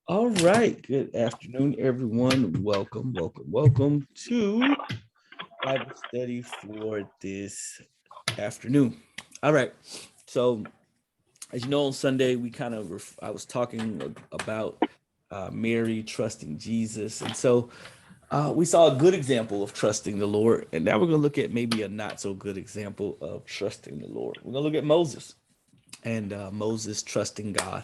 All right. Good afternoon, everyone. Welcome to Bible study for this afternoon. All right. So, as you know, on Sunday we I was talking about Mary trusting Jesus, and so we saw a good example of trusting the Lord, and now we're going to look at maybe a not so good example of trusting the Lord. We're going to look at Moses and Moses trusting God.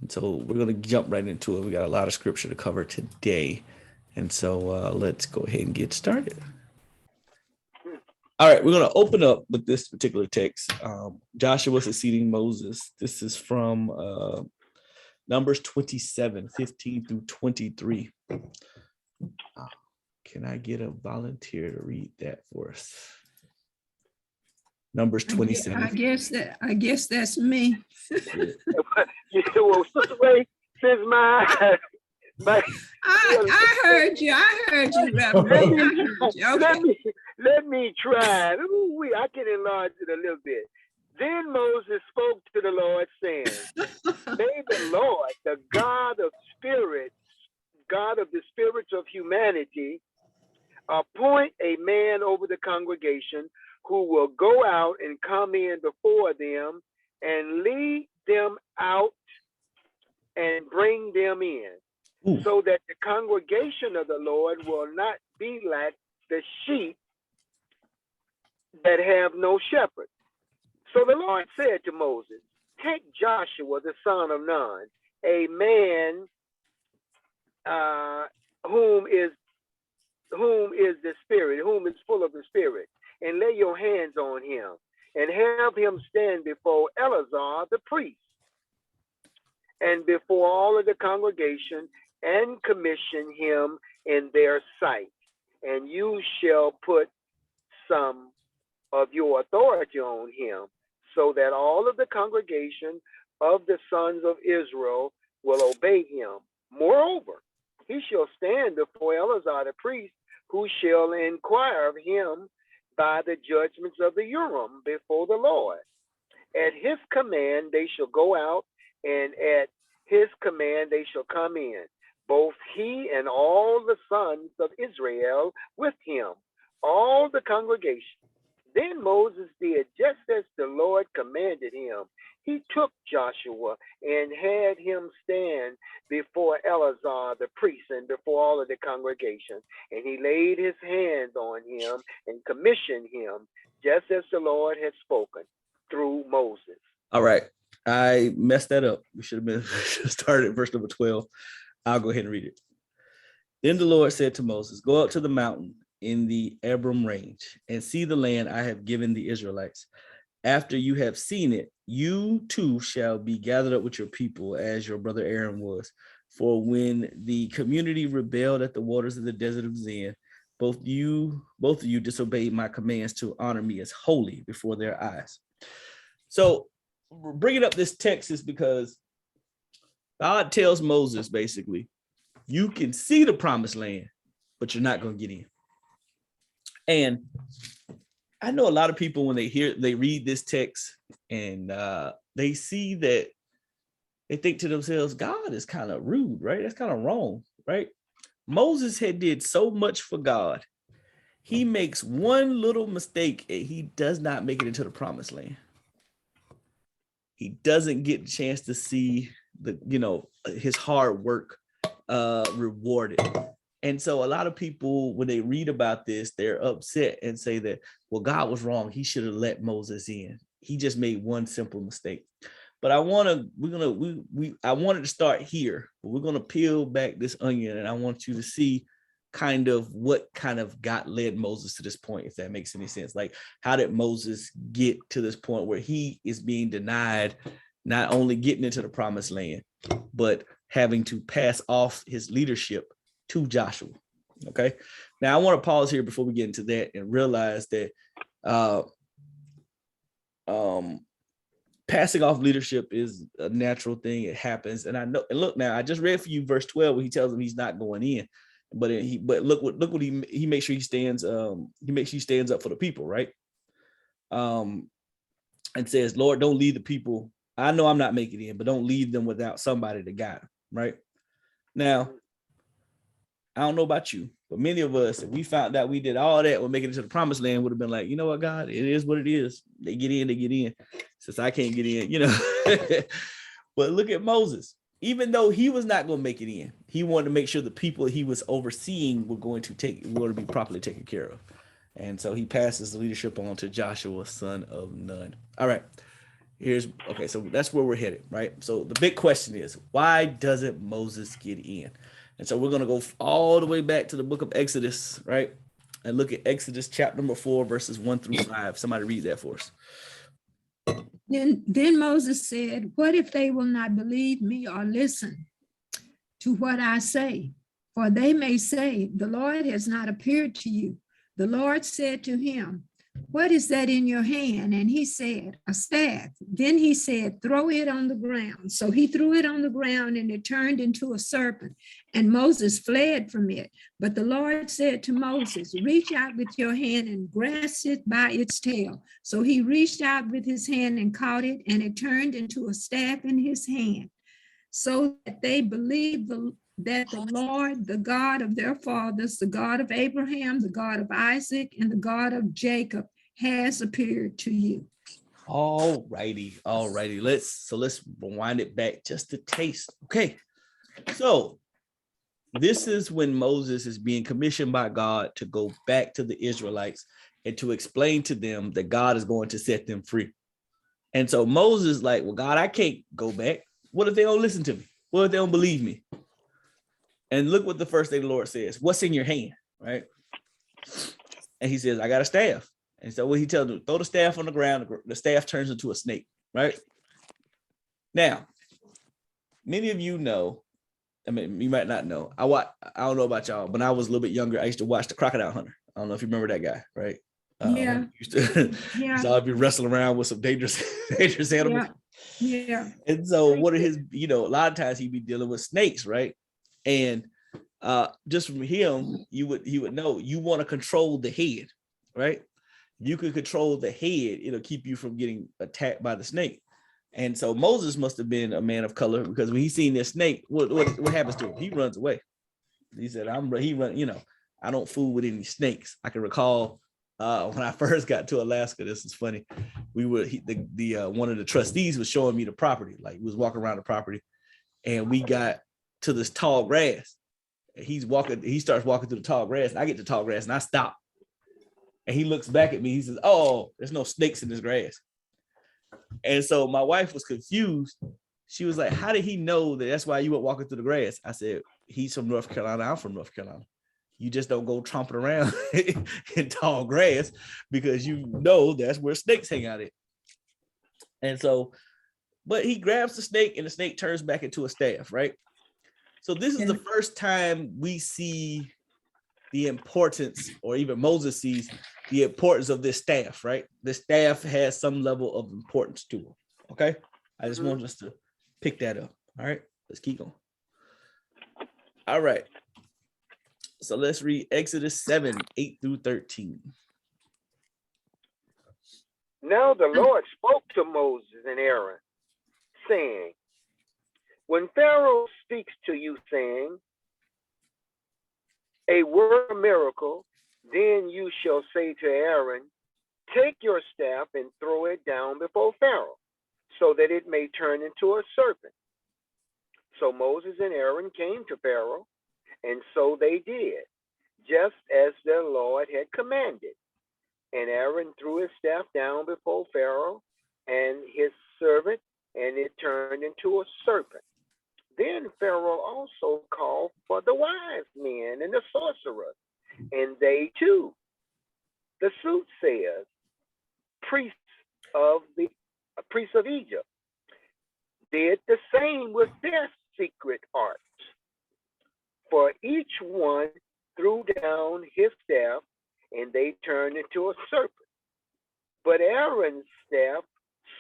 And so we're going to jump right into it. We got a lot of scripture to cover today. And so let's go ahead and get started. All right, we're going to open up with this particular text. Joshua succeeding Moses. This is from Numbers 27, 15 through 23. Can I get a volunteer to read that for us? Numbers 27. I guess that's me. Well, Sister Ray, since my I heard you. Reverend. let me try. Ooh, I can enlarge it a little bit. Then Moses spoke to the Lord, saying, "May the Lord, the God of spirits, God of the spirits of humanity, appoint a man over the congregation who will go out and come in before them and lead them out and bring them in, so that the congregation of the Lord will not be like the sheep that have no shepherd." So the Lord said to Moses, "Take Joshua the son of Nun, a man whom is the Spirit, whom is full of the Spirit, and lay your hands on him, and have him stand before Eleazar the priest, and before all of the congregation, and commission him in their sight. And you shall put some of your authority on him, so that all of the congregation of the sons of Israel will obey him. Moreover, he shall stand before Eleazar the priest, who shall inquire of him by the judgments of the Urim before the Lord. At his command they shall go out, and at his command they shall come in, both he and all the sons of Israel with him, all the congregation." Then Moses did just as the Lord commanded him. He took Joshua and had him stand before Eleazar the priest and before all of the congregation. And he laid his hands on him and commissioned him, just as the Lord had spoken through Moses. All right. I messed that up. We should have started at verse number 12. I'll go ahead and read it. Then the Lord said to Moses, "Go up to the mountain in the Abram range and see the land I have given the Israelites. After you have seen it, you too shall be gathered up with your people, as your brother Aaron was. For when the community rebelled at the waters of the desert of Zin, both of you disobeyed my commands to honor me as holy before their eyes." So bringing up this text is because God tells Moses, basically, you can see the promised land, but you're not going to get in. And I know a lot of people, when they read this text and they see that, they think to themselves, God is kind of rude, right? That's kind of wrong, right? Moses had did so much for God. He makes one little mistake and he does not make it into the promised land. He doesn't get a chance to see his hard work rewarded. And so a lot of people, when they read about this, they're upset and say that, well, God was wrong. He should have let Moses in. He just made one simple mistake. But I wanted to start here, but we're going to peel back this onion, and I want you to see kind of what kind of led Moses to this point, if that makes any sense. Like, how did Moses get to this point where he is being denied not only getting into the promised land, but having to pass off his leadership to Joshua? Okay. Now I want to pause here before we get into that and realize that passing off leadership is a natural thing. It happens. And I know, and look, now I just read for you verse 12 where he tells him he's not going in, but look what he makes sure he stands up for the people, right? And says, "Lord, don't lead the people. I know I'm not making it in, but don't lead them without somebody to guide them," right? Now, I don't know about you, but many of us, if we found out we did all that when making it to the promised land, would have been like, you know what, God, it is what it is. They get in. Since I can't get in, But look at Moses. Even though he was not going to make it in, he wanted to make sure the people he was overseeing were going to be properly taken care of. And so he passes the leadership on to Joshua, son of Nun. All right. So that's where we're headed, right? So the big question is, why doesn't Moses get in? And so we're going to go all the way back to the book of Exodus, right? And look at Exodus chapter number 4, verses 1-5. Somebody read that for us. Then Moses said, what if they will not believe me or listen to what I say? For they may say, the Lord has not appeared to you. The Lord said to him, what is that in your hand? And he said, a staff. Then he said, throw it on the ground. So he threw it on the ground, and it turned into a serpent. And Moses fled from it. But the Lord said to Moses, reach out with your hand and grasp it by its tail. So he reached out with his hand and caught it, and it turned into a staff in his hand, so that they believed that the Lord, the God of their fathers, the God of Abraham, the God of Isaac, and the God of Jacob has appeared to you. All righty. Let's rewind it back just a taste. Okay. So this is when Moses is being commissioned by God to go back to the Israelites and to explain to them that God is going to set them free. And so Moses is like, well, God, I can't go back. What if they don't listen to me? What if they don't believe me? And look what the first thing the Lord says. What's in your hand, right? And he says, I got a staff. And so what he tells them, throw the staff on the ground. The staff turns into a snake, right? Now, many of you know, I mean, you might not know. I don't know about y'all, but when I was a little bit younger, I used to watch The Crocodile Hunter. I don't know if you remember that guy, right? Yeah. So I'd be wrestling around with some dangerous animals. Yeah. And so what are his, a lot of times he'd be dealing with snakes, right? And just from him, he would know you want to control the head, right? You could control the head, it'll keep you from getting attacked by the snake. And so Moses must have been a man of color, because when he seen this snake, what happens to him? He runs away. He said, I don't fool with any snakes. I can recall when I first got to Alaska, this is funny. We were one of the trustees was showing me the property, like we was walking around the property, and we got to this tall grass. He starts walking through the tall grass, and I get to tall grass and I stop. And he looks back at me, he says, oh, there's no snakes in this grass. And so my wife was confused. She was like, how did he know that's why you were walking through the grass? I said, he's from North Carolina, I'm from North Carolina. You just don't go tromping around in tall grass, because that's where snakes hang out at. And so, but he grabs the snake, and the snake turns back into a staff, right? So this is the first time we see the importance, or even Moses sees the importance of this staff, right? The staff has some level of importance to him. Okay. I just want us to pick that up. All right. Let's keep going. All right. So let's read Exodus 7:8-13. Now the Lord spoke to Moses and Aaron, saying, when Pharaoh speaks to you, saying, a word of miracle, then you shall say to Aaron, take your staff and throw it down before Pharaoh, so that it may turn into a serpent. So Moses and Aaron came to Pharaoh, and so they did, just as their Lord had commanded. And Aaron threw his staff down before Pharaoh and his servant, and it turned into a serpent. Then Pharaoh also called for the wise men and the sorcerers, and they too, the soothsayers, priests of Egypt, did the same with their secret arts. For each one threw down his staff, and they turned into a serpent. But Aaron's staff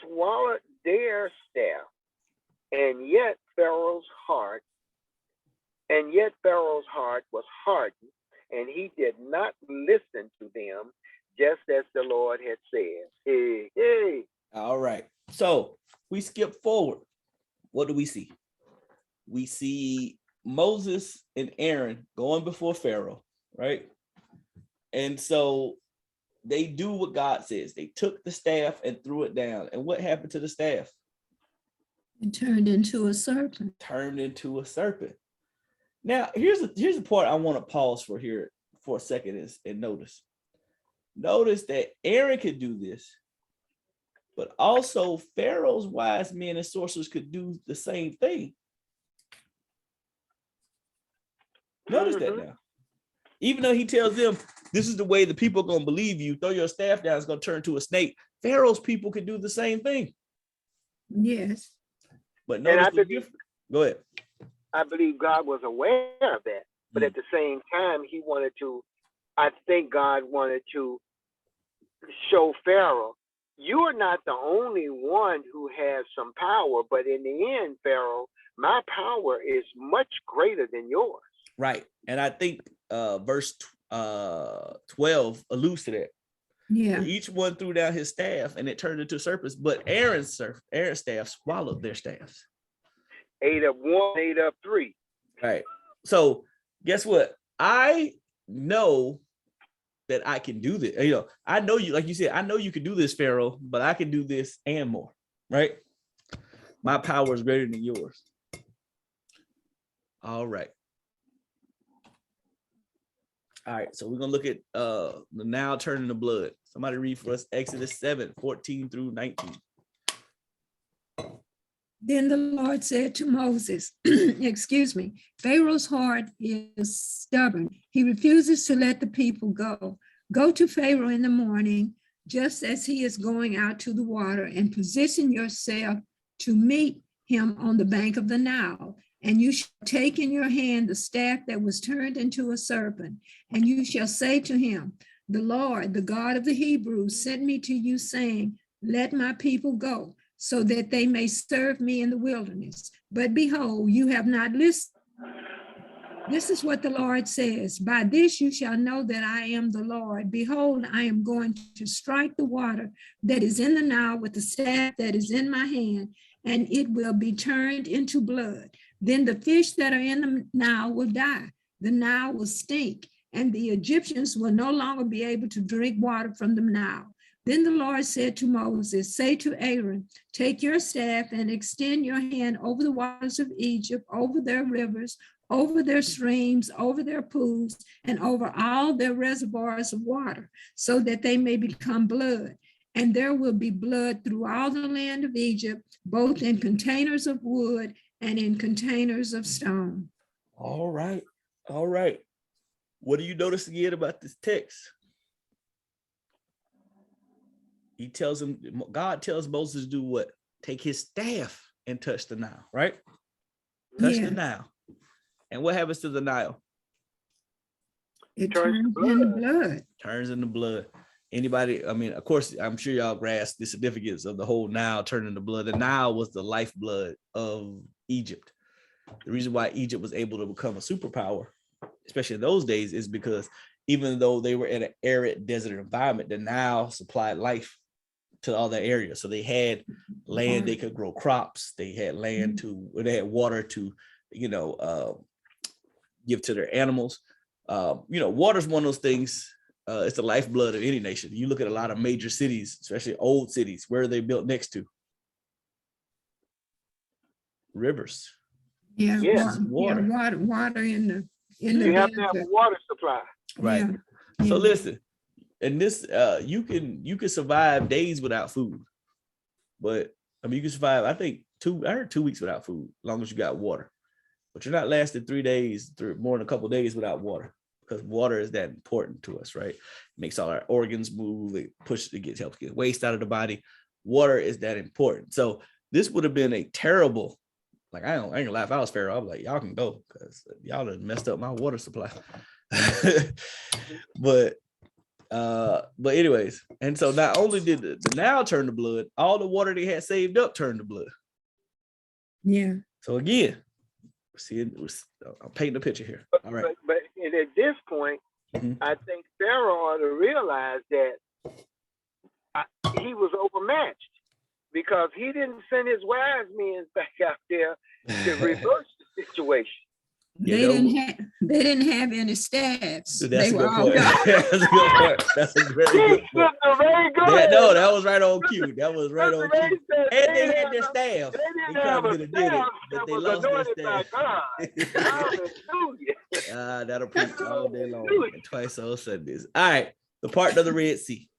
swallowed their staff, and yet Pharaoh's heart was hardened, and he did not listen to them, just as the Lord had said. Hey. All right. So we skip forward. What do we see? We see Moses and Aaron going before Pharaoh, right? And so they do what God says. They took the staff and threw it down. And what happened to the staff? It turned into a serpent. Turned into a serpent. Now, here's the part I want to pause for here for a second and notice. Notice that Aaron could do this, but also Pharaoh's wise men and sorcerers could do the same thing. Notice that now. Even though he tells them, this is the way the people are going to believe you, throw your staff down, it's going to turn to a snake. Pharaoh's people could do the same thing. Yes. But notice the difference. Go ahead. I believe God was aware of that. But at the same time, I think God wanted to show Pharaoh, you are not the only one who has some power, but in the end, Pharaoh, my power is much greater than yours. Right. And I think verse 12 alludes to that. Yeah. Each one threw down his staff and it turned into serpents, but Aaron's staff swallowed their staffs. 8 up 1, 8 up 3. Right. So guess what? I know that I can do this. You know, I know you, like you said, I know you can do this, Pharaoh, but I can do this and more. Right. My power is greater than yours. All right. All right, so we're gonna look at the Nile turning to blood. Somebody read for us Exodus 7, 14 through 19. Then the Lord said to Moses, excuse me, Pharaoh's heart is stubborn. He refuses to let the people go. Go to Pharaoh in the morning, just as he is going out to the water, and position yourself to meet him on the bank of the Nile. And you shall take in your hand the staff that was turned into a serpent, and you shall say to him, the Lord, the God of the Hebrews, sent me to you, saying, let my people go, so that they may serve me in the wilderness. But behold, you have not listened. This is what the Lord says. By this you shall know that I am the Lord. Behold, I am going to strike the water that is in the Nile with the staff that is in my hand, and it will be turned into blood. Then the fish that are in the Nile will die. The Nile will stink, and the Egyptians will no longer be able to drink water from the Nile. Then the Lord said to Moses, say to Aaron, take your staff and extend your hand over the waters of Egypt, over their rivers, over their streams, over their pools, and over all their reservoirs of water, so that they may become blood. And there will be blood through all the land of Egypt, both in containers of wood and in containers of stone. All right. All right. What do you notice again about this text? He tells him, God tells Moses to do what? Take his staff and touch the Nile, right? Touch the Nile. And what happens to the Nile? It turns into blood. Turns into blood. Anybody, I mean, of course, I'm sure y'all grasp the significance of the whole Nile turning to blood. The Nile was the lifeblood of Egypt. The reason why Egypt was able to become a superpower, especially in those days, is because even though they were in an arid desert environment, the Nile supplied life to all that area. So they had land, they could grow crops. They had land they had water to, give to their animals. Water is one of those things. It's the lifeblood of any nation. You look at a lot of major cities, especially old cities. Where are they built next to? Rivers. Yeah, yes. Water. Yeah, water in the you have to have a water supply. Right. Yeah. So listen, and this you can survive days without food, but I mean you can survive, I think 2 weeks without food, as long as you got water. But you're not lasting 3 days, more than a couple of days without water, because water is that important to us, right? It makes all our organs move, it helps get waste out of the body. Water is that important. So this would have been a terrible, like I ain't gonna lie, if I was Pharaoh, I'm like, y'all can go because y'all have messed up my water supply. But anyways, and so not only did the Nile turn to blood, all the water they had saved up turned to blood. Yeah. So again, I'm painting a picture here. All right. But at this point, I think Pharaoh ought to realize that he was overmatched, because he didn't send his wise men back out there to reverse the situation. Yeah, They didn't have any staffs. that's They a were good all point. That's a good point. That's a very good point. That was right on cue. That was right on cue. And they had their staff. They probably could have did it, but they lost their staff. That'll preach all day long and twice on Sundays. All right, the part of the Red Sea.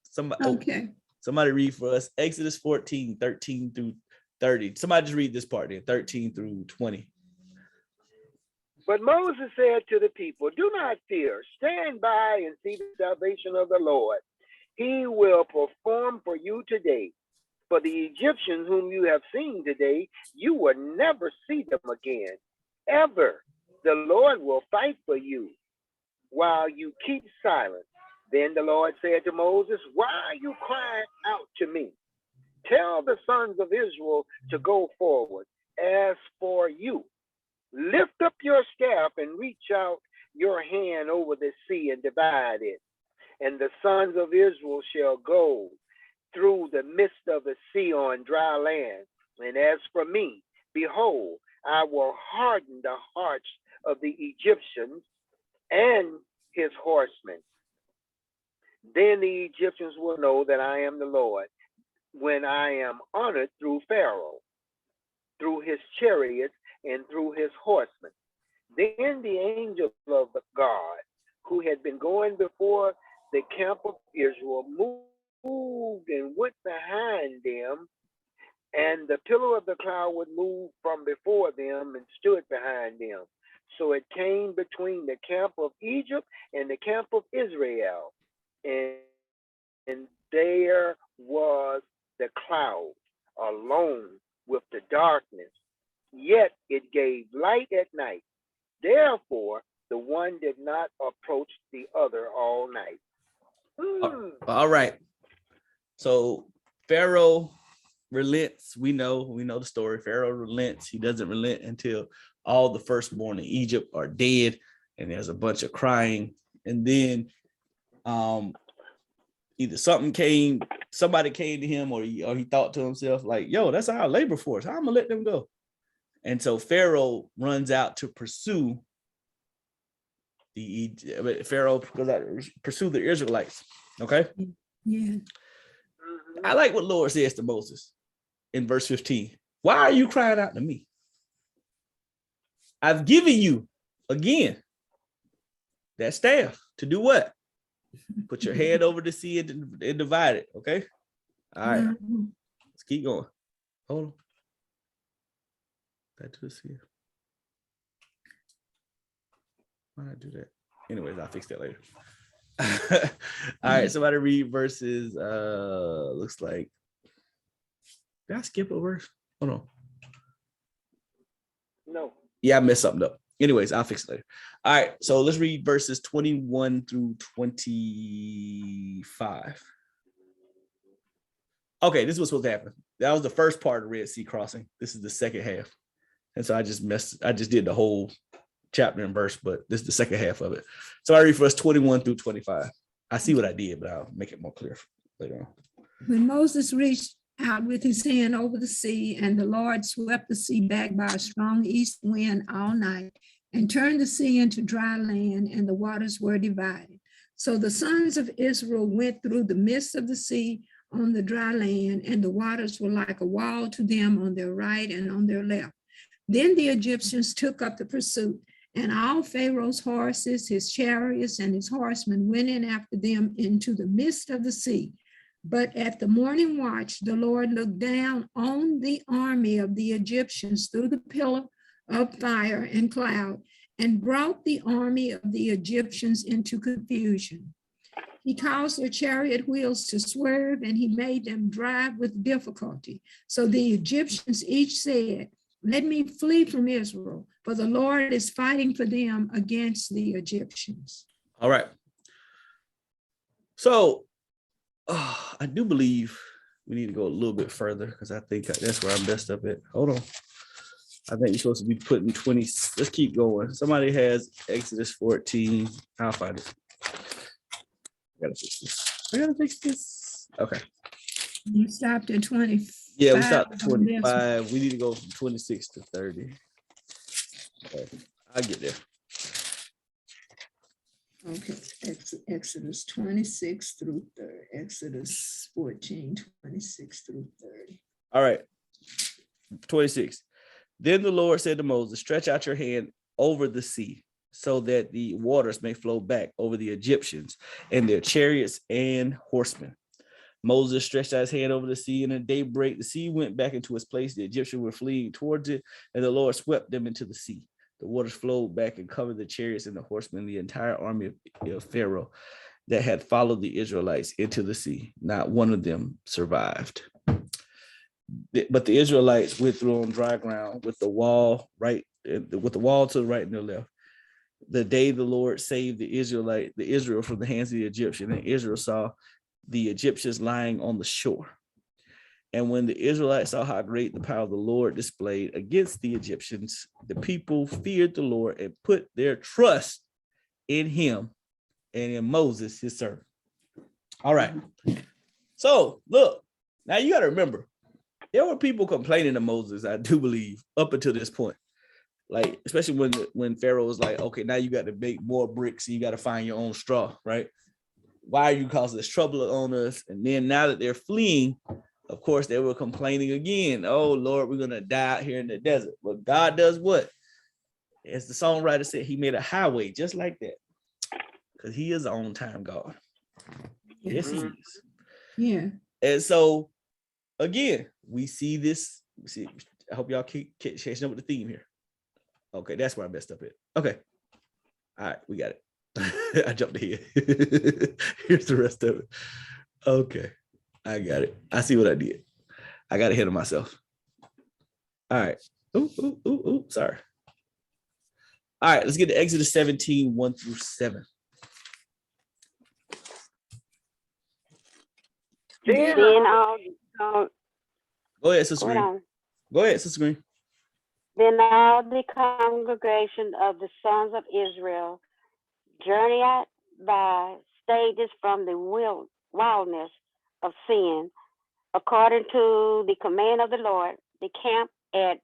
Somebody read for us Exodus 14, 13 through 30. Somebody just read this part there, 13 through 20. But Moses said to the people, do not fear. Stand by and see the salvation of the Lord. He will perform for you today. For the Egyptians whom you have seen today, you will never see them again. Ever. The Lord will fight for you while you keep silent. Then the Lord said to Moses, why are you crying out to me? Tell the sons of Israel to go forward. As for you, lift up your staff and reach out your hand over the sea and divide it. And the sons of Israel shall go through the midst of the sea on dry land. And as for me, behold, I will harden the hearts of the Egyptians and his horsemen. Then the Egyptians will know that I am the Lord, when I am honored through Pharaoh, through his chariots, and through his horsemen. Then the angel of God, who had been going before the camp of Israel, moved and went behind them, and the pillar of the cloud would move from before them and stood behind them. So it came between the camp of Egypt and the camp of Israel, and there was the cloud alone with the darkness, yet it gave light at night. Therefore, the one did not approach the other all night. All right. So Pharaoh relents. We know the story. Pharaoh relents. He doesn't relent until all the firstborn in Egypt are dead, and there's a bunch of crying. And then either somebody came to him, or he thought to himself, like, yo, that's our labor force. How am I gonna let them go? And so Pharaoh runs out to pursue the Israelites. Okay. Yeah. Mhm. I like what Lord says to Moses in verse 15. Why are you crying out to me? I've given you again that staff to do what? Put your hand over the sea and divide it. Okay. All right. Mhm. Let's keep going. Hold on. Back to the sea. Why did I do that? Anyways, I'll fix that later. All right, somebody read verses. Looks like, did I skip a verse? Hold on. No. Yeah, I messed something up. Anyways, I'll fix it later. All right, so let's read verses 21 through 25. Okay, this was supposed to happen. That was the first part of Red Sea crossing. This is the second half. And so I just did the whole chapter and verse, but this is the second half of it. So I read for us 21 through 25. I see what I did, but I'll make it more clear later on. When Moses reached out with his hand over the sea, and the Lord swept the sea back by a strong east wind all night, and turned the sea into dry land, and the waters were divided. So the sons of Israel went through the midst of the sea on the dry land, and the waters were like a wall to them on their right and on their left. Then the Egyptians took up the pursuit, and all Pharaoh's horses, his chariots, and his horsemen went in after them into the midst of the sea. But at the morning watch, the Lord looked down on the army of the Egyptians through the pillar of fire and cloud, and brought the army of the Egyptians into confusion. He caused their chariot wheels to swerve, and he made them drive with difficulty. So the Egyptians each said, let me flee from Israel, for the Lord is fighting for them against the Egyptians. All right. So I do believe we need to go a little bit further, because I think that's where I messed up at. Hold on. I think you're supposed to be putting 20. Let's keep going. Somebody has Exodus 14. I'll find it. I gotta fix this. Okay. You stopped at 20. Yeah, we stopped at 25. We need to go from 26 to 30. Okay. I'll get there. Okay, Exodus 26 through 30, Exodus 14, 26 through 30. All right, 26. Then the Lord said to Moses, stretch out your hand over the sea so that the waters may flow back over the Egyptians and their chariots and horsemen. Moses stretched out his hand over the sea, and at daybreak, the sea went back into its place. The Egyptians were fleeing towards it, and the Lord swept them into the sea. The waters flowed back and covered the chariots and the horsemen, the entire army of Pharaoh that had followed the Israelites into the sea. Not one of them survived. But the Israelites went through on dry ground with the wall to the right and the left. The day the Lord saved the Israel from the hands of the Egyptian, and Israel saw the Egyptians lying on the shore. And when the Israelites saw how great the power of the Lord displayed against the Egyptians, the people feared the Lord and put their trust in him and in Moses, his servant. All right. So look, now you got to remember, there were people complaining to Moses, I do believe, up until this point. Like, especially when Pharaoh was like, okay, now you got to make more bricks and you got to find your own straw, right? Why are you causing this trouble on us? And then now that they're fleeing, of course, they were complaining again. Oh, Lord, we're going to die out here in the desert. But God does what? As the songwriter said, he made a highway just like that. Because he is the on-time God. Yes, he is. Yeah. And so, again, we see this. I hope y'all keep catching up with the theme here. Okay, that's where I messed up at. Okay. All right, we got it. I jumped ahead. Here's the rest of it. Okay, I got it. I see what I did. I got ahead of myself. All right. Ooh, sorry. All right, let's get to Exodus 17, 1 through 7. Then Go ahead, Sister Green. Go ahead, Sister Green. Then all the congregation of the sons of Israel journeyed by stages from the wilderness of sin, according to the command of the Lord. They camped at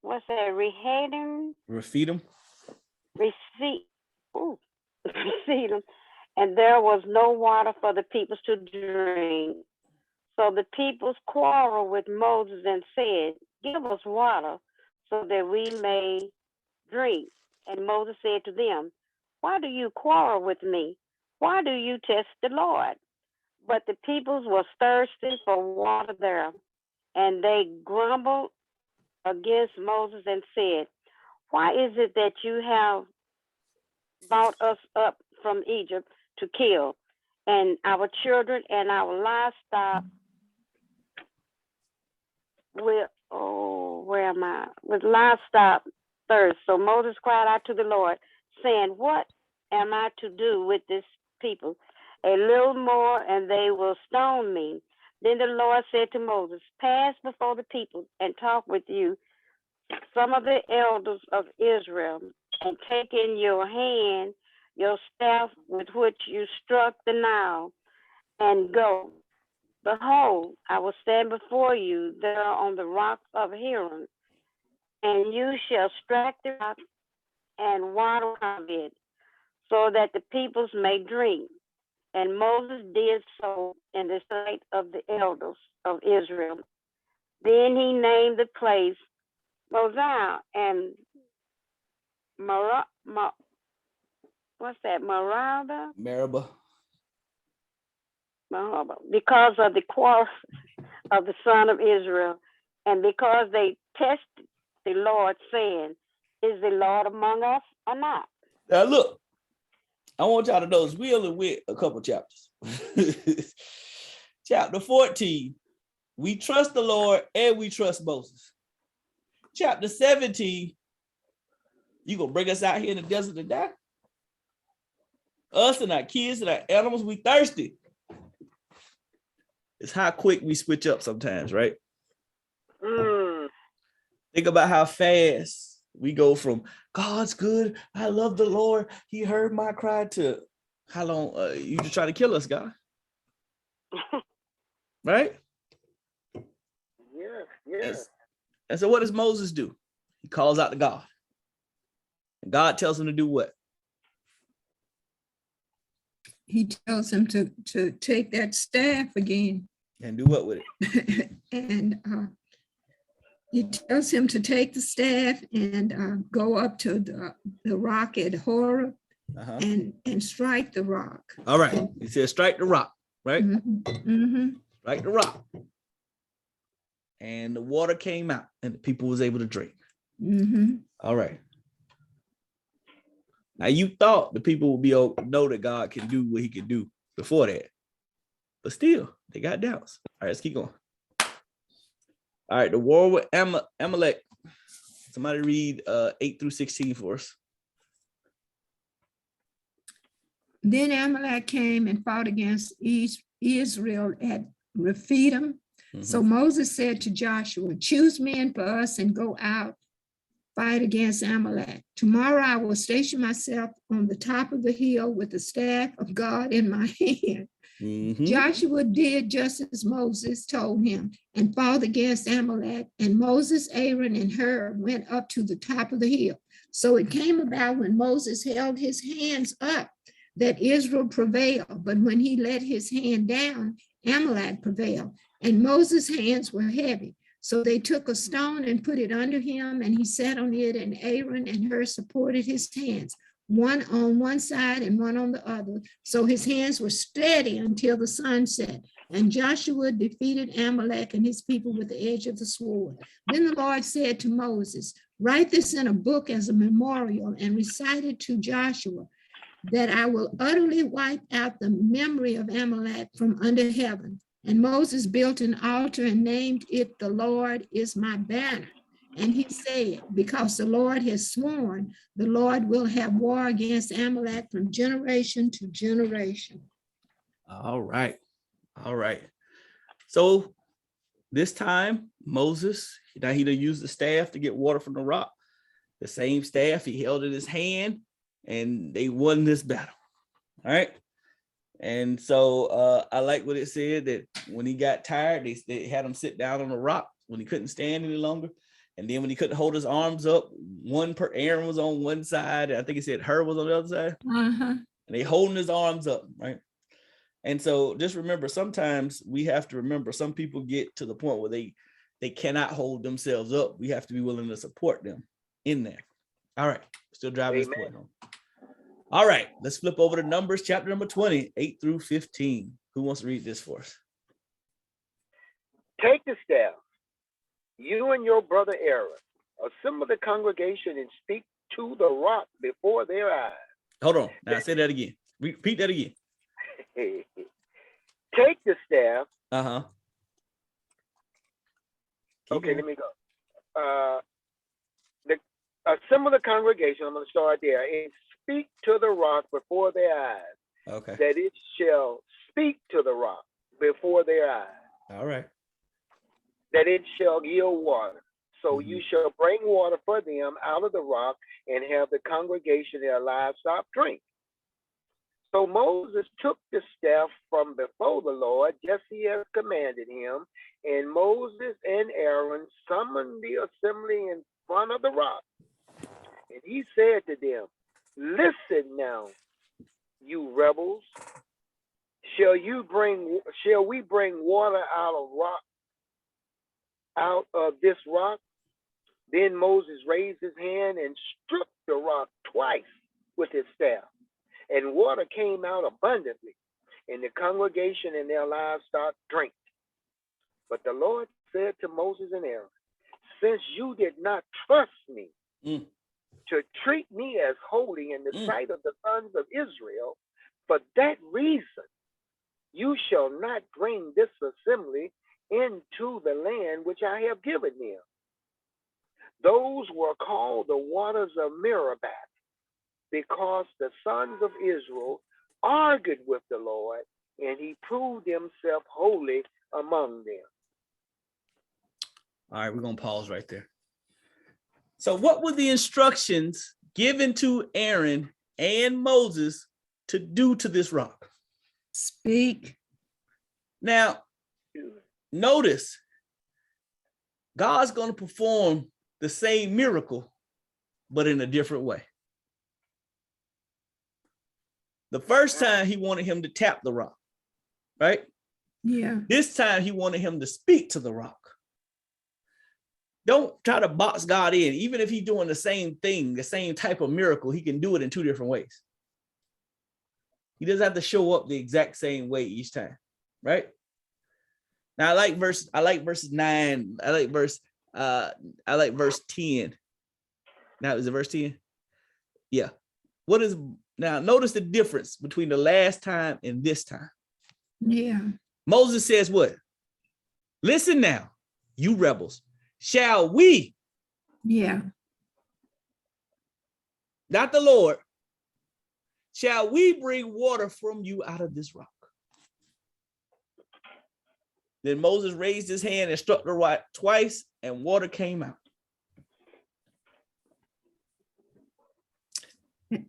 Rephidim, and there was no water for the people to drink. So the peoples quarreled with Moses and said, give us water so that we may drink. And Moses said to them, why do you quarrel with me? Why do you test the Lord? But the peoples were thirsty for water there, and they grumbled against Moses and said, why is it that you have brought us up from Egypt to kill, and our children and our livestock with livestock thirst? So Moses cried out to the Lord, saying, what am I to do with this people? A little more and they will stone me. Then the Lord said to Moses, pass before the people and talk with you some of the elders of Israel, and take in your hand your staff with which you struck the Nile, and go. Behold, I will stand before you there on the rock of Hebron, and you shall strike the rock and water of it, so that the peoples may drink. And Moses did so in the sight of the elders of Israel. Then he named the place Mosiah and Meribah, because of the quarrel of the son of Israel, and because they tested the Lord, saying, is the Lord among us or not? Now look, I want y'all to notice we only went a couple chapters. Chapter 14, we trust the Lord and we trust Moses. Chapter 17, you gonna bring us out here in the desert to die? Us and our kids and our animals, we thirsty. It's how quick we switch up sometimes, right? Think about how fast we go from God's good, I love the Lord, he heard my cry, to how long you just trying to kill us, God? Right? Yeah. And so what does Moses do? He calls out to God. And God tells him to do what? he tells him to take that staff again. And do what with it? And he tells him to take the staff and go up to the rock at Horeb and strike the rock. All right. He said, strike the rock, right? Strike the rock. And the water came out and the people was able to drink. All right. Now you thought the people would be able to know that God can do what he can do before that. But still, they got doubts. All right, let's keep going. All right, the war with Amalek. Somebody read 8 through 16 for us. Then Amalek came and fought against Israel at Rephidim. So Moses said to Joshua, choose men for us and go out, fight against Amalek. Tomorrow I will station myself on the top of the hill with the staff of God in my hand. Joshua did just as Moses told him and fought against Amalek. And Moses, Aaron, and Hur went up to the top of the hill. So it came about when Moses held his hands up that Israel prevailed. But when he let his hand down, Amalek prevailed. And Moses' hands were heavy. So they took a stone and put it under him, and he sat on it, and Aaron and Hur supported his hands, one on one side and one on the other. So his hands were steady until the sun set. And Joshua defeated Amalek and his people with the edge of the sword. Then the Lord said to Moses, write this in a book as a memorial and recite it to Joshua, that I will utterly wipe out the memory of Amalek from under heaven. And Moses built an altar and named it, the Lord is my banner. And he said, because the Lord has sworn, the Lord will have war against Amalek from generation to generation. All right. All right. So this time, Moses, now he done used the staff to get water from the rock. The same staff, he held in his hand, and they won this battle. All right. And so I like what it said, that when he got tired, they had him sit down on a rock when he couldn't stand any longer. And then when he couldn't hold his arms up, Aaron was on one side, and I think he said Hur was on the other side. And they holding his arms up, right? And so just remember, sometimes we have to remember, some people get to the point where they cannot hold themselves up. We have to be willing to support them in there. All right, still driving this point home. All right, let's flip over to Numbers chapter number 20, 8 through 15. Who wants to read this for us? Take the staff, you and your brother Aaron, assemble the congregation and speak to the rock before their eyes. Hold on, now say that again. Repeat that again. Take the staff. Okay, let me go. Assemble the congregation, I'm going to start there, and speak to the rock before their eyes. Okay. That it shall speak to the rock before their eyes. All right. That it shall yield water. So you shall bring water for them out of the rock and have the congregation their livestock drink. So Moses took the staff from before the Lord, just he has commanded him, and Moses and Aaron summoned the assembly in front of the rock. And he said to them, listen now, you rebels. Shall we bring water out of this rock? Then Moses raised his hand and struck the rock twice with his staff, and water came out abundantly, and the congregation and their livestock drank. But the Lord said to Moses and Aaron, since you did not trust me to treat me as holy in the sight of the sons of Israel, for that reason you shall not bring this assembly into the land which I have given them. Those were called the waters of Meribah, because the sons of Israel argued with the Lord, and he proved himself holy among them. All right, we're going to pause right there. So what were the instructions given to Aaron and Moses to do to this rock? Speak. Now, notice, God's going to perform the same miracle, but in a different way. The first time he wanted him to tap the rock, right? Yeah. This time he wanted him to speak to the rock. Don't try to box God in. Even if he's doing the same thing, the same type of miracle, he can do it in two different ways. He doesn't have to show up the exact same way each time, right? Now I like verse 9. I like verse 10. Now is it verse 10? Yeah. Now notice the difference between the last time and this time. Yeah. Moses says what? Listen now, you rebels. Shall we? Yeah. Not the Lord. Shall we bring water from you out of this rock? Then Moses raised his hand and struck the rock twice, and water came out.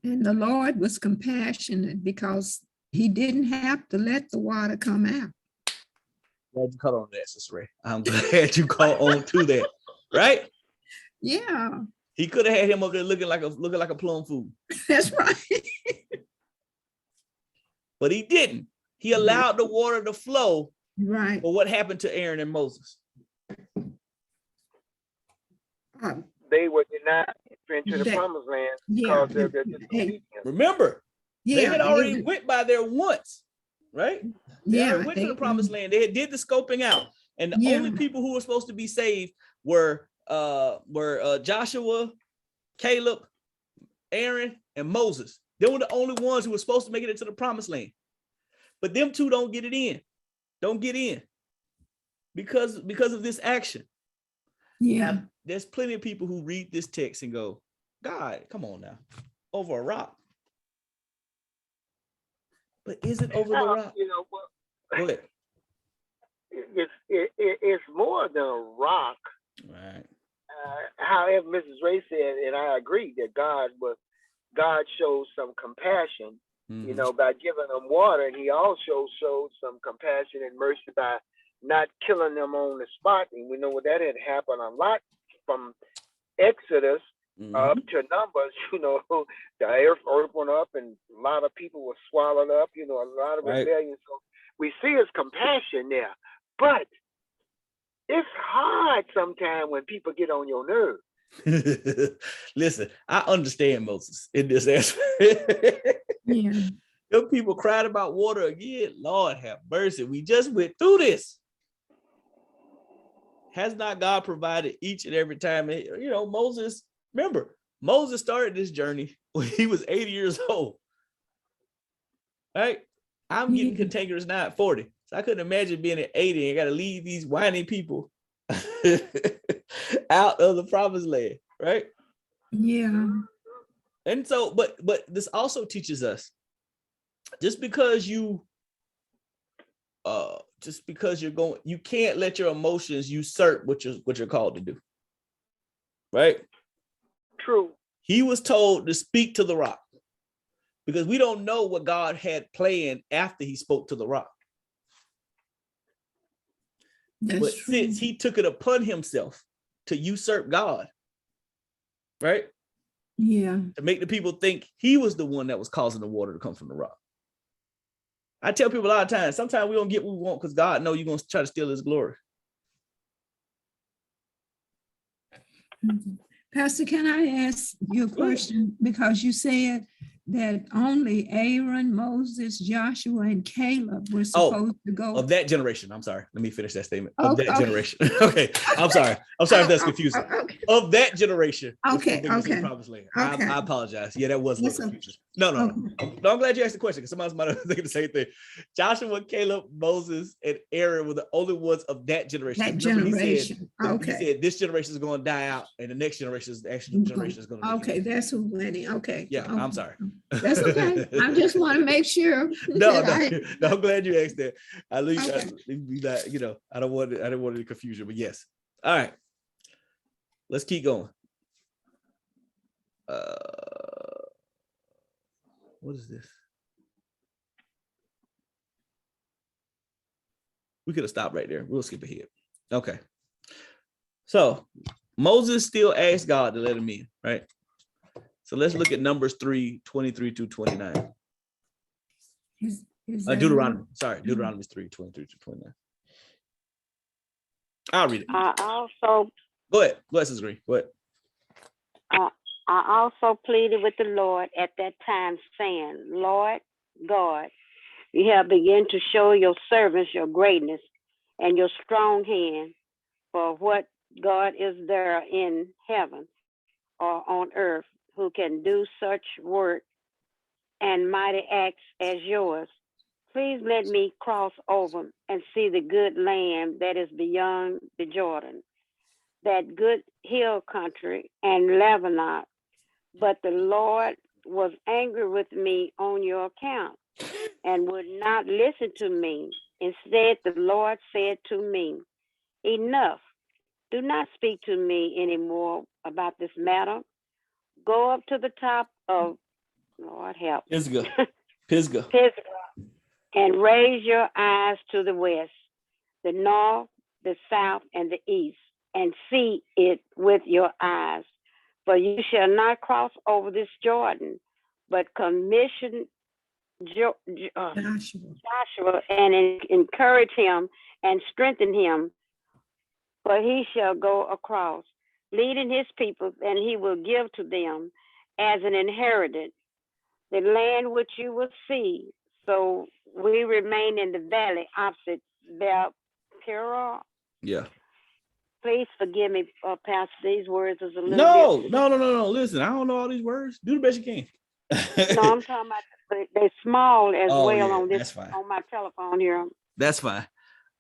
And the Lord was compassionate because he didn't have to let the water come out. Glad you caught on that, Sister Ray. I'm glad you caught on to that, right? Yeah, He could have had him up there looking like a plum fool, that's right. but he didn't. He allowed the water to flow. Right. But what happened to Aaron and Moses? They were denied entry into the promised land because of their disobedience. Remember, they had already yeah. went by there once, right? They already went to the promised land. They did the scoping out, and the only people who were supposed to be saved were Joshua, Caleb, Aaron, and Moses. They were the only ones who were supposed to make it into the promised land. But them two don't get in because of this action. Yeah. Now, there's plenty of people who read this text and go, God, come on now, over a rock. But is it over the rock? You know, well, Go ahead. It's more than a rock. Right. However, Mrs. Ray said, and I agree, that God shows some compassion, you know, by giving them water, and he also showed some compassion and mercy by not killing them on the spot. And we know what that had happened a lot from Exodus up to Numbers. You know, the earth opened up and a lot of people were swallowed up, you know, a lot of rebellion. So we see his compassion there, but it's hard sometimes when people get on your nerves. Listen, I understand Moses in this aspect. Yeah. Them people cried about water again. Lord have mercy. We just went through this. Has not God provided each and every time? You know, Moses, remember, Moses started this journey when he was 80 years old. Right? I'm getting cantankerous now at 40. So I couldn't imagine being at 80 and got to leave these whiny people out of the promised land, right? Yeah. And so, but this also teaches us, just because you're going, you can't let your emotions usurp what you're called to do. Right? True. He was told to speak to the rock because we don't know what God had planned after he spoke to the rock. But since he took it upon himself to usurp God, right? Yeah. To make the people think he was the one that was causing the water to come from the rock. I tell people a lot of times, sometimes we don't get what we want because God knows you're going to try to steal his glory. Pastor, can I ask you a question? Because you said that only Aaron, Moses, Joshua, and Caleb were supposed to go. Of that generation. I'm sorry. Let me finish that statement. Oh, of that okay. generation. Okay. I'm sorry if that's confusing. Okay. Of that generation. Okay. I apologize. Yeah, that was a little confusing. No, I'm glad you asked the question because somebody might have thinking the same thing. Joshua, Caleb, Moses, and Aaron were the only ones of that generation. That generation. He said this generation is going to die out, and the next generation is the generation is going to. Okay, that's who winning. Okay. Yeah, okay. I'm sorry. That's okay. I just want to make sure. No, I'm glad you asked that. At least you know, I didn't want any confusion, but yes. All right, let's keep going. What is this? We could have stopped right there. We'll skip ahead. Okay. So Moses still asked God to let him in, right? So let's look at Numbers 3:23 through 29. Is that Deuteronomy. Sorry, Deuteronomy 3:23-29. I'll read it. I also Go ahead. Go ahead, Sister Green. Go ahead. I also pleaded with the Lord at that time, saying, Lord God, you have begun to show your servants your greatness and your strong hand, for what God is there in heaven or on earth who can do such work and mighty acts as yours. Please let me cross over and see the good land that is beyond the Jordan, that good hill country and Lebanon. But the Lord was angry with me on your account and would not listen to me. Instead, the Lord said to me, enough. Do not speak to me anymore about this matter. Go up to the top of, Lord help, Pisgah. Pisgah, and raise your eyes to the west, the north, the south, and the east, and see it with your eyes. For you shall not cross over this Jordan, but commission Joshua and encourage him and strengthen him, for he shall go across, leading his people, and he will give to them as an inheritance the land which you will see. So we remain in the valley opposite Pharaoh. Yeah. Please forgive me, Pastor. These words is a little No. Listen, I don't know all these words. Do the best you can. No, I'm talking about they're small as well yeah, on this on my telephone here. That's fine.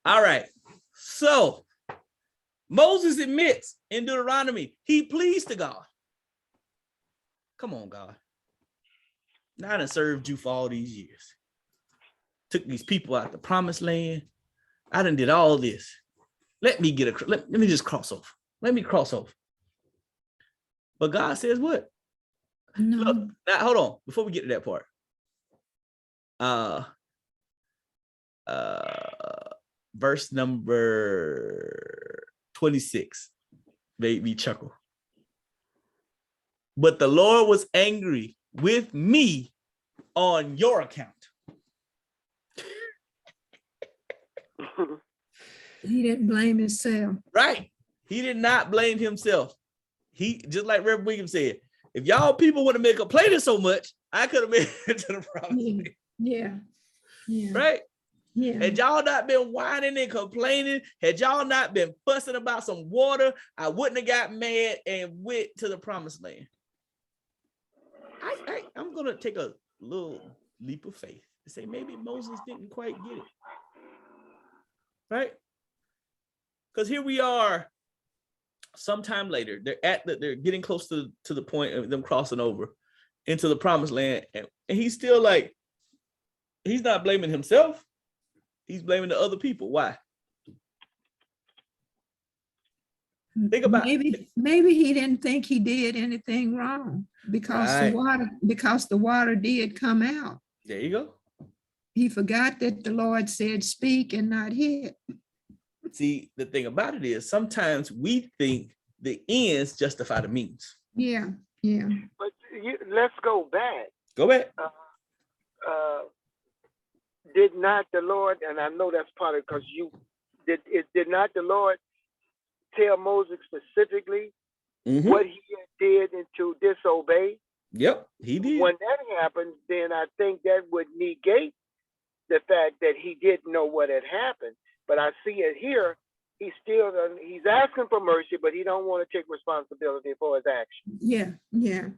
All right. So Moses admits in Deuteronomy he pleased to God. Come on, God. Now I done served you for all these years. Took these people out the promised land. I done did all this. Let me let me just cross over. Let me cross over. But God says what? No. Look, now hold on. Before we get to that part. Verse number 26 made me chuckle. But the Lord was angry with me on your account. He didn't blame himself. Right. He did not blame himself. He, just like Reverend Williams said, if y'all people want to make complaining so much, I could have made it to the promise. Yeah. Right? Yeah. Had y'all not been whining and complaining, had y'all not been fussing about some water, I wouldn't have got mad and went to the promised land. I'm going to take a little leap of faith and say maybe Moses didn't quite get it. Right? Because here we are sometime later. They're getting close to the point of them crossing over into the promised land. And he's still like, he's not blaming himself. He's blaming the other people. Why? Think about maybe he didn't think he did anything wrong because the water did come out. There you go. He forgot that the Lord said speak and not hit. See, the thing about it is sometimes we think the ends justify the means. Yeah. But let's go back. Go back. Did not the Lord, and I know that's part of because did not the Lord tell Moses specifically what he did and to disobey? Yep, he did. When that happens, then I think that would negate the fact that he didn't know what had happened. But I see it here. He's asking for mercy, but he don't want to take responsibility for his action. Yeah.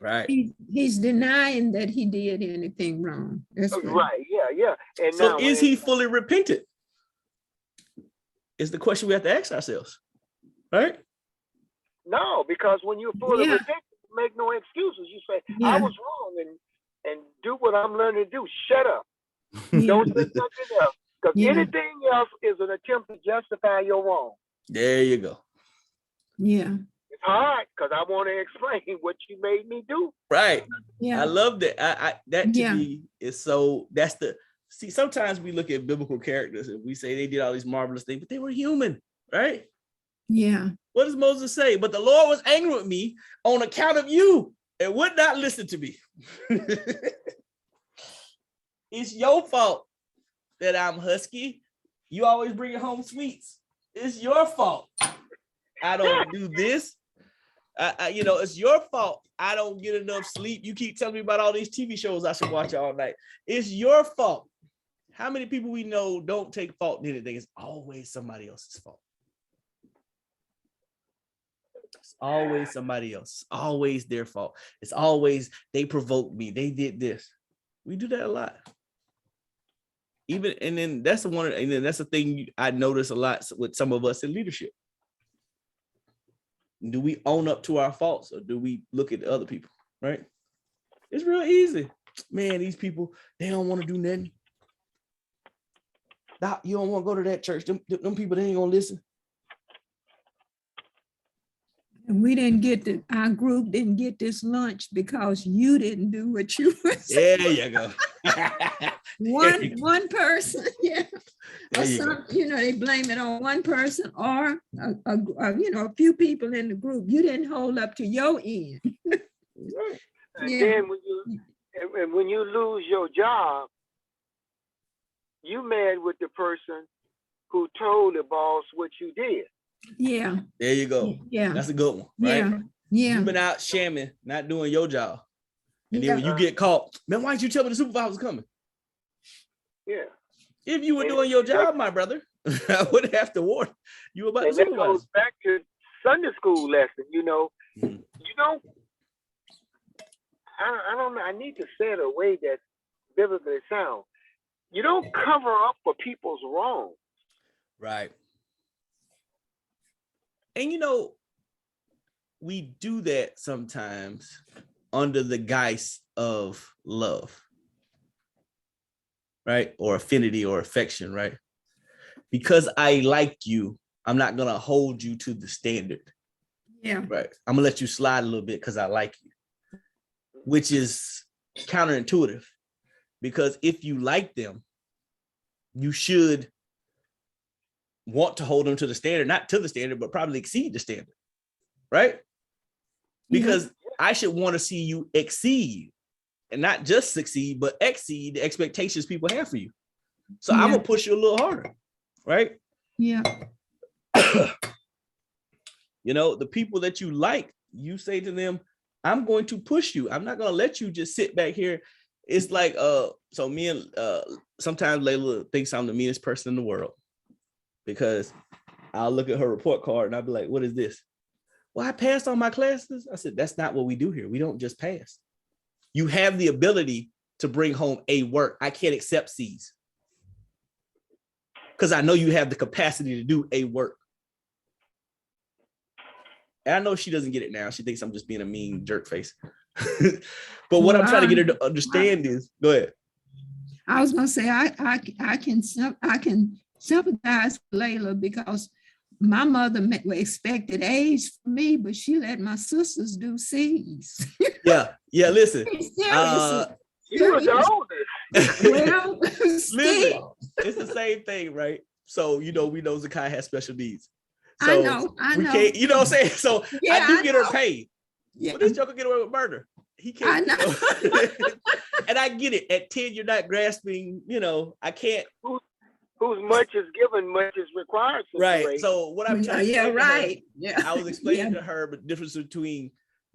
Right. He's denying that he did anything wrong. That's right. Yeah. And so now, is he fully repentant? Is the question we have to ask ourselves. Right? No, because when you're fully repentant, you make no excuses. You say, I was wrong and do what I'm learning to do. Shut up. Don't say nothing else. Because anything else is an attempt to justify your wrong. There you go. Yeah. It's hard because I want to explain what you made me do. Right. Yeah. I love that. That to me is so, see, sometimes we look at biblical characters and we say they did all these marvelous things, but they were human, right? Yeah. What does Moses say? But the Lord was angry with me on account of you and would not listen to me. It's your fault that I'm husky. You always bring home sweets. It's your fault. I don't do this. It's your fault. I don't get enough sleep. You keep telling me about all these TV shows I should watch all night. It's your fault. How many people we know don't take fault in anything? It's always somebody else's fault. It's always somebody else. It's always their fault. It's always they provoked me. They did this. We do that a lot. And then that's the thing I notice a lot with some of us in leadership. Do we own up to our faults, or do we look at the other people? Right? It's real easy. Man, these people, they don't want to do nothing. Doc, you don't want to go to that church. Them people, they ain't gonna listen. And we didn't get our group didn't get this lunch because you didn't do what you were saying. There you go. One person, yeah. There Or you go. they blame it on one person or a few people in the group. You didn't hold up to your end. Right. And Yeah. then when you lose your job, you mad with the person who told the boss what you did. Yeah. There you go. Yeah. That's a good one, right? Yeah. Yeah. You've been out shamming, not doing your job. And then Yeah. when you get caught, man, why didn't you tell me the supervisor was coming? Yeah. If you were doing your job, my brother, I wouldn't have to warn you about the And that supervisor. goes back to Sunday school lesson, Mhm. I don't know. I need to say it a way that's biblically sound. You don't cover up for people's wrong. Right. And we do that sometimes under the guise of love, right? Or affinity or affection, right? Because I like you, I'm not going to hold you to the standard. Yeah. Right. I'm going to let you slide a little bit because I like you, which is counterintuitive. Because if you like them, you should want to hold them to the standard, not to the standard, but probably exceed the standard, right? Because I should want to see you exceed and not just succeed, but exceed the expectations people have for you. So I'm going to push you a little harder, right? Yeah. The people that you like, you say to them, I'm going to push you. I'm not going to let you just sit back here. It's like, so me and sometimes Layla thinks I'm the meanest person in the world because I'll look at her report card and I'll be like, what is this? Well, I passed all my classes. I said, that's not what we do here. We don't just pass. You have the ability to bring home A work. I can't accept C's because I know you have the capacity to do A work. And I know she doesn't get it now. She thinks I'm just being a mean jerk face. But what I'm trying to get her to understand is, go ahead. I was gonna say I can sympathize with Layla because my mother expected A's from me, but she let my sisters do C's. Yeah. Listen. You was the oldest. Well, Listen, it's the same thing, right? So we know Zakai has special needs. So I know. we can't, you know what I'm saying? So Yeah, I do I get know. her paid. Yeah. But this joker get away with murder. He can't. I know. And I get it. At 10, you're not grasping, I can't. Whose much is given, much is required. Right. So what I'm trying to say to her, Yeah. I was explaining to her the difference between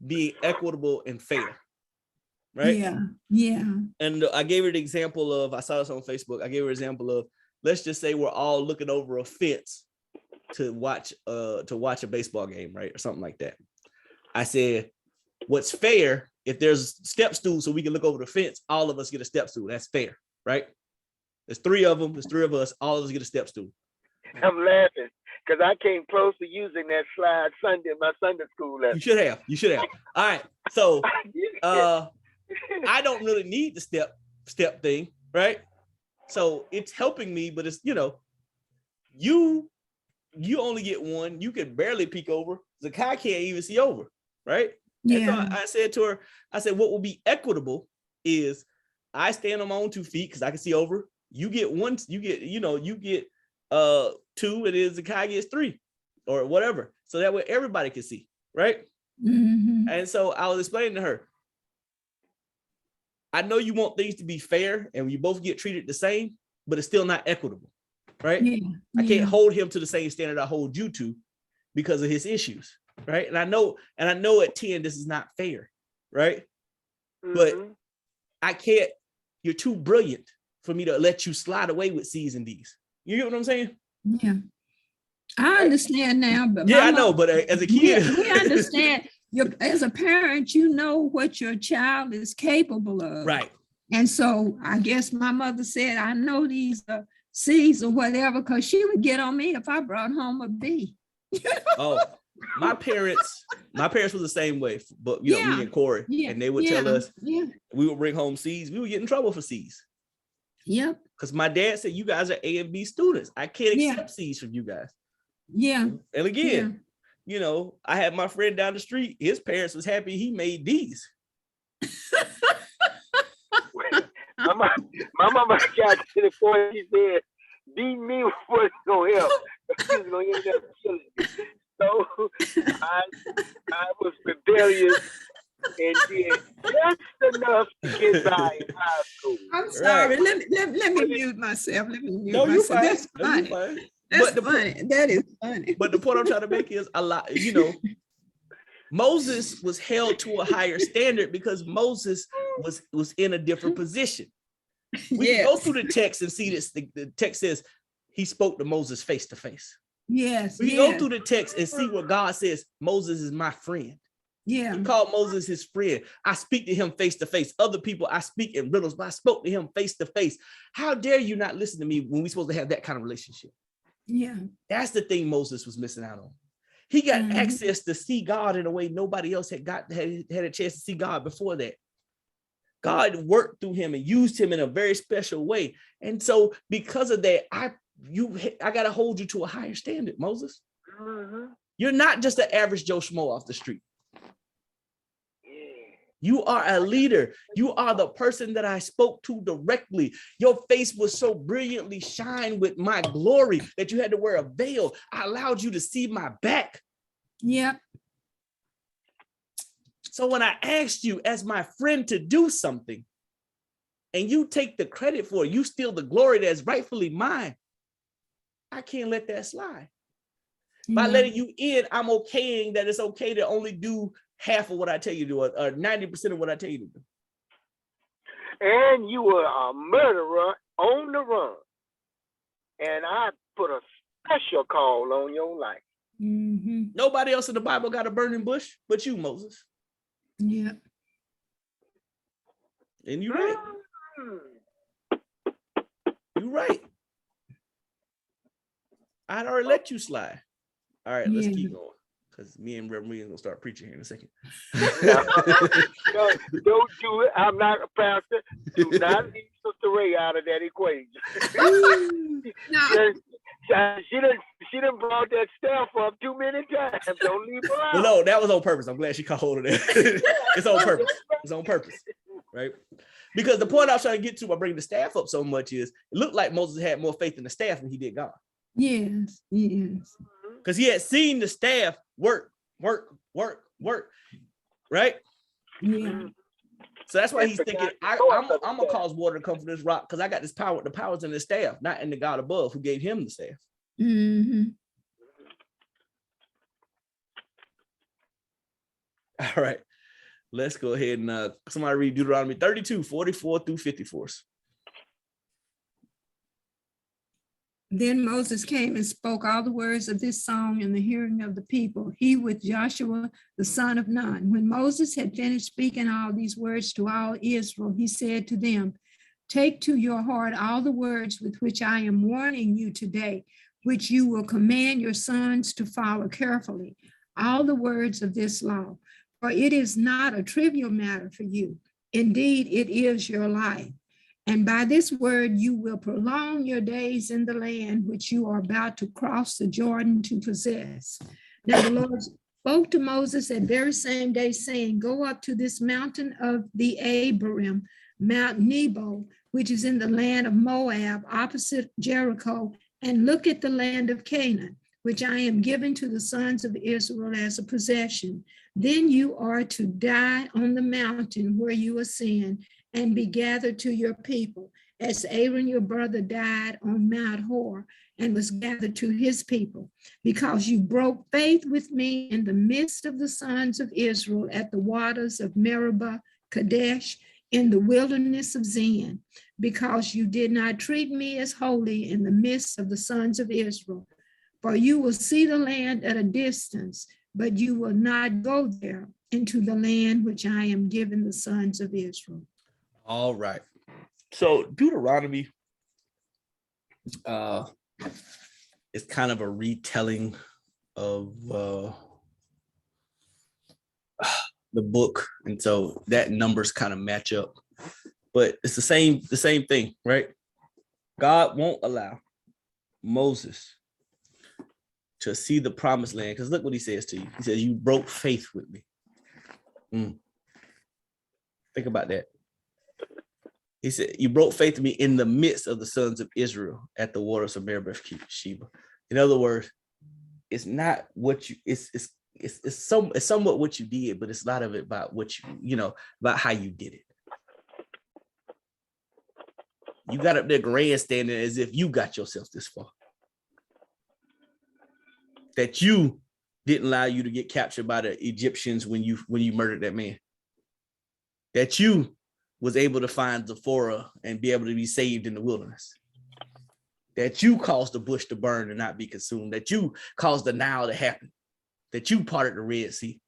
being equitable and fair. Right. Yeah. And I gave her the example of, I saw this on Facebook. I gave her an example of, let's just say we're all looking over a fence to watch a baseball game, right? Or something like that. I said, what's fair, if there's step stools so we can look over the fence, all of us get a step stool. That's fair, right? There's 3 of them, there's 3 of us, all of us get a step stool. I'm laughing because I came close to using that slide Sunday in my Sunday school lesson. You should have. All right. So I don't really need the step thing, right? So it's helping me, but it's, you only get one. You can barely peek over. Zakai can't even see over, right? Yeah. And so I said to her, what will be equitable is I stand on my own 2 feet because I can see over. You get 1, you get 2, and then Zakai gets 3 or whatever. So that way everybody can see, right? Mm-hmm. And so I was explaining to her, I know you want things to be fair and you both get treated the same, but it's still not equitable, right? Yeah. I can't hold him to the same standard I hold you to because of his issues, right? And I know at 10, this is not fair, right? But I can't, you're too brilliant for me to let you slide away with C's and D's. You get what I'm saying? Yeah. I understand now, but yeah, I know, but as a kid, we understand. As a parent, you know what your child is capable of. Right. And so I guess my mother said, I know these are C's or whatever, because she would get on me if I brought home a B. Oh, my parents was the same way, but you know, me and Corey, and they would tell us we would bring home C's. We would get in trouble for C's. Yep. Because my dad said, you guys are A and B students. I can't accept C's from you guys. Yeah. And again, you know, I had my friend down the street. His parents was happy he made D's. my mama got to the point, she said, D me was going to help. She was going to end up killing me. So I was rebellious and did just enough to get by in high school. I'm sorry. Right. Let me mute myself. No, you're fine. That's funny. No, fine. That's funny. That is funny. But the point I'm trying to make is a lot, you know, Moses was held to a higher standard because Moses was in a different position. We can go through the text and see this. The text says he spoke to Moses face to face. Yes. We go through the text and see what God says. Moses is my friend. Yeah. He called Moses his friend. I speak to him face to face. Other people I speak in riddles, but I spoke to him face to face. How dare you not listen to me when we're supposed to have that kind of relationship? Yeah. That's the thing Moses was missing out on. He got access to see God in a way nobody else had a chance to see God before that. God worked through him and used him in a very special way. And so because of that, I got to hold you to a higher standard, Moses. You're not just an average Joe Schmo off the street. You are a leader. You are the person that I spoke to directly. Your face was so brilliantly shined with my glory that you had to wear a veil. I allowed you to see my back. Yep. So when I asked you as my friend to do something and you take the credit for it, you steal the glory that's rightfully mine, I can't let that slide. By letting you in, I'm okaying that it's okay to only do half of what I tell you to do, or 90% of what I tell you to do. And you were a murderer on the run. And I put a special call on your life. Nobody else in the Bible got a burning bush but you, Moses. Yeah. And you're right. You're right. I'd already let you slide. All right, let's keep going. Because me and Reverend Williams gonna start preaching here in a second. No, don't do it. I'm not a pastor. Do not leave Sister Ray out of that equation. She done brought that staff up too many times. Don't leave her out. Well, no, that was on purpose. I'm glad she caught hold of that. It's on purpose. It's on purpose, right? Because the point I was trying to get to by bringing the staff up so much is it looked like Moses had more faith in the staff than he did God. Yes. Because he had seen the staff work, right? Yeah. So that's why he's thinking, I'm gonna cause water to come from this rock because I got this power. The power's in the staff, not in the God above who gave him the staff. All right, let's go ahead and somebody read Deuteronomy 32, 44 through 54. Then Moses came and spoke all the words of this song in the hearing of the people, he with Joshua, the son of Nun. When Moses had finished speaking all these words to all Israel, he said to them, take to your heart all the words with which I am warning you today, which you will command your sons to follow carefully, all the words of this law. For it is not a trivial matter for you. Indeed, it is your life. And by this word, you will prolong your days in the land which you are about to cross the Jordan to possess. Now the Lord spoke to Moses that very same day, saying, go up to this mountain of the Abiram, Mount Nebo, which is in the land of Moab, opposite Jericho, and look at the land of Canaan, which I am giving to the sons of Israel as a possession. Then you are to die on the mountain where you ascend, and be gathered to your people, as Aaron your brother died on Mount Hor and was gathered to his people, because you broke faith with me in the midst of the sons of Israel at the waters of Meribah, Kadesh, in the wilderness of Zin, because you did not treat me as holy in the midst of the sons of Israel. For you will see the land at a distance, but you will not go there into the land which I am giving the sons of Israel. All right. So Deuteronomy is kind of a retelling of the book, and so that numbers kind of match up, but it's the same thing, right? God won't allow Moses to see the promised land, because look what he says to you. He says, you broke faith with me. Think about that. He said, you broke faith with me in the midst of the sons of Israel at the waters of Meribah Sheba. In other words, it's not what you, it's somewhat what you did, but it's a lot of it about what about how you did it. You got up there grandstanding as if you got yourself this far. That you didn't allow you to get captured by the Egyptians when you murdered that man. That you was able to find Zephora and be able to be saved in the wilderness. That you caused the bush to burn and not be consumed. That you caused the Nile to happen. That you parted the Red Sea.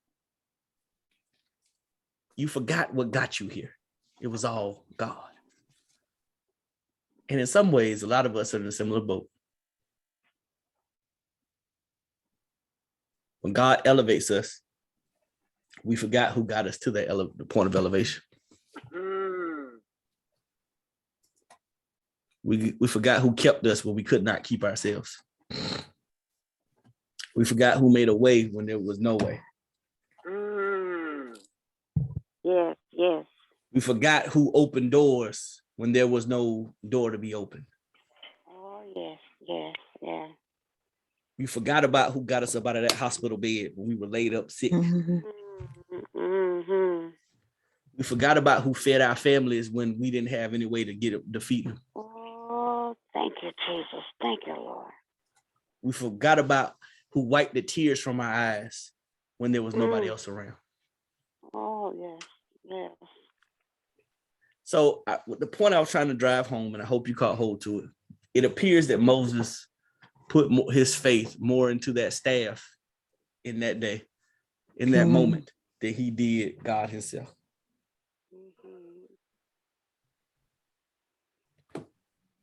You forgot what got you here. It was all God. And in some ways, a lot of us are in a similar boat. When God elevates us, we forgot who got us to the point of elevation. We forgot who kept us when we could not keep ourselves. We forgot who made a way when there was no way. Yes, yes. We forgot who opened doors when there was no door to be opened. Oh, yes, yes, yes. We forgot about who got us up out of that hospital bed when we were laid up sick. Mm-hmm. We forgot about who fed our families when we didn't have any way to feed them. Oh, thank you, Jesus. Thank you, Lord. We forgot about who wiped the tears from our eyes when there was nobody else around. Oh, yes, yes. So the point I was trying to drive home, and I hope you caught hold to it, it appears that Moses put his faith more into that staff in that day, in that moment, than he did God himself.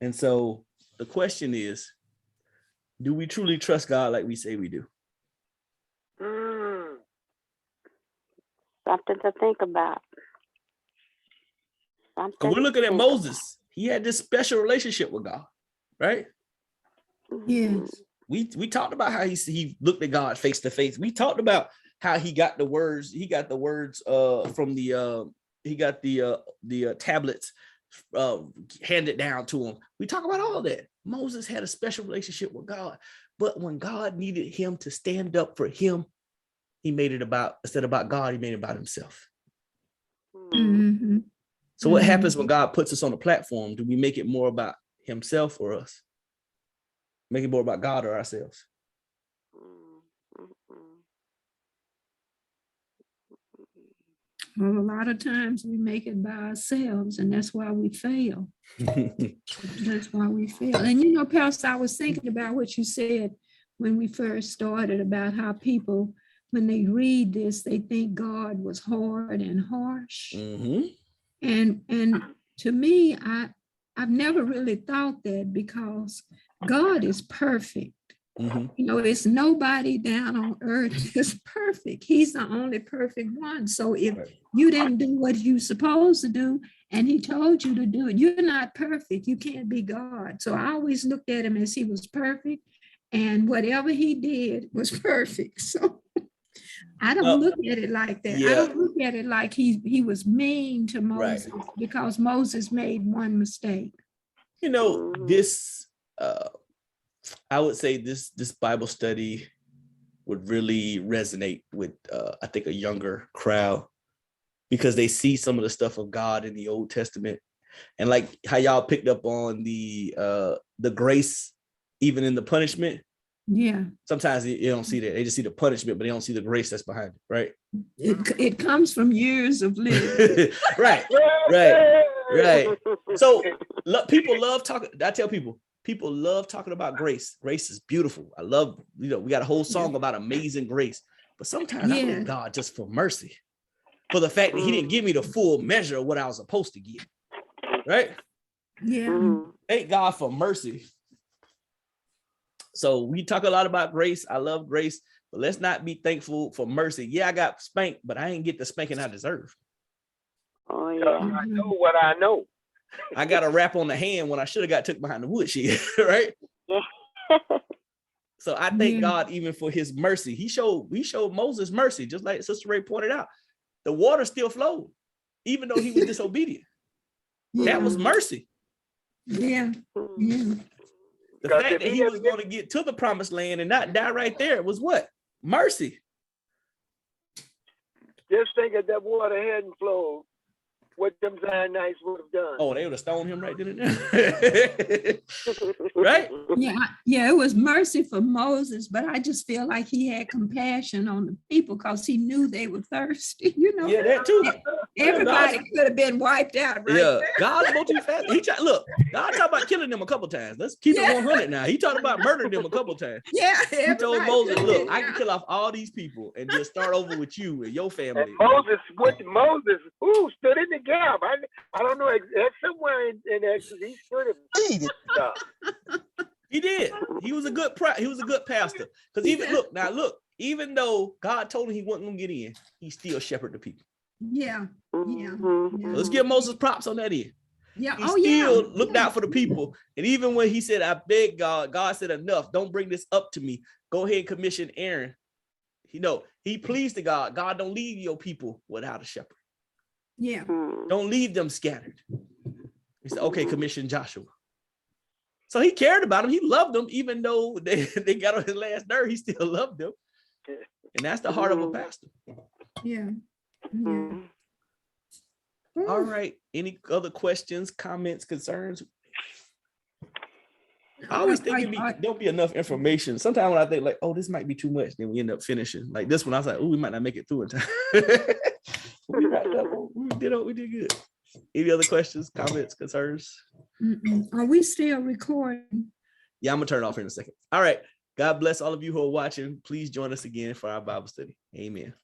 And so the question is, do we truly trust God like we say we do? Something to think about. We're looking at Moses. He had this special relationship with God, right? Yes. We talked about how he looked at God face to face. We talked about how he got the words. He got the words from the tablets handed down to him. We talk about all that. Moses had a special relationship with God, but when God needed him to stand up for him, he made it about, instead of about God, he made it about himself. Mm-hmm. So what happens when God puts us on a platform? Do we make it more about himself or us? Make it more about God or ourselves? Well, a lot of times we make it by ourselves, and that's why we fail. That's why we fail. And Pastor, I was thinking about what you said when we first started about how people, when they read this, they think God was hard and harsh. And to me, I've never really thought that, because God is perfect. It's nobody down on earth is perfect. He's the only perfect one. So if you didn't do what you're supposed to do, and he told you to do it, you're not perfect. You can't be God. So I always looked at him as he was perfect, and whatever he did was perfect. So I don't look at it like that. I don't look at it like he was mean to Moses because Moses made one mistake. This I would say this Bible study would really resonate with I think a younger crowd, because they see some of the stuff of God in the Old Testament. And like how y'all picked up on the grace, even in the punishment. Yeah. Sometimes you don't see that. They just see the punishment, but they don't see the grace that's behind it, right? It comes from years of living. Right. So people love talking. I tell people love talking about grace. Grace is beautiful. I love, we got a whole song about amazing grace. But sometimes I thank God just for mercy, for the fact that he didn't give me the full measure of what I was supposed to get. Right? Yeah. Thank God for mercy. So we talk a lot about grace. I love grace, but let's not be thankful for mercy. Yeah, I got spanked, but I ain't get the spanking I deserve. Oh, yeah. I know what I know. I got a rap on the hand when I should have got took behind the woodshed, right? Yeah. So I thank God even for his mercy. We showed Moses mercy, just like Sister Ray pointed out. The water still flowed, even though he was disobedient. That was mercy. Yeah. The fact that he was going to get to the promised land and not die right there was what? Mercy. Just think if that water hadn't flowed, what them Zionites would have done. Oh, they would have stoned him right then and there. Right? Yeah, it was mercy for Moses, but I just feel like he had compassion on the people because he knew they were thirsty, Yeah, that too. Everybody could have been wiped out right there. God's multifaceted. Look, God talked about killing them a couple times. Let's keep it 100 now. He talked about murdering them a couple times. Yeah. He told Moses, look, I can kill off all these people and just start over with you and your family. And Moses stood in the gap. I don't know. Somewhere in Exodus, he stood in stuff. He did. He was a good pastor. Because even though God told him he wasn't gonna get in, he still shepherded the people. Yeah. So let's give Moses props on that end. Yeah. He still looked out for the people. And even when he said, I beg God, God said, enough, don't bring this up to me. Go ahead and commission Aaron. He pleased to God. God, don't leave your people without a shepherd. Yeah. Don't leave them scattered. He said, okay, commission Joshua. So he cared about them. He loved them, even though they got on his last nerve. He still loved them. And that's the heart of a pastor. Yeah. All right. Any other questions, comments, concerns? I always think don't be enough information. Sometimes when I think like, oh, this might be too much, then we end up finishing. Like this one, I was like, oh, we might not make it through in time. We did good. Any other questions, comments, concerns? Are we still recording? Yeah, I'm gonna turn it off in a second. All right. God bless all of you who are watching. Please join us again for our Bible study. Amen.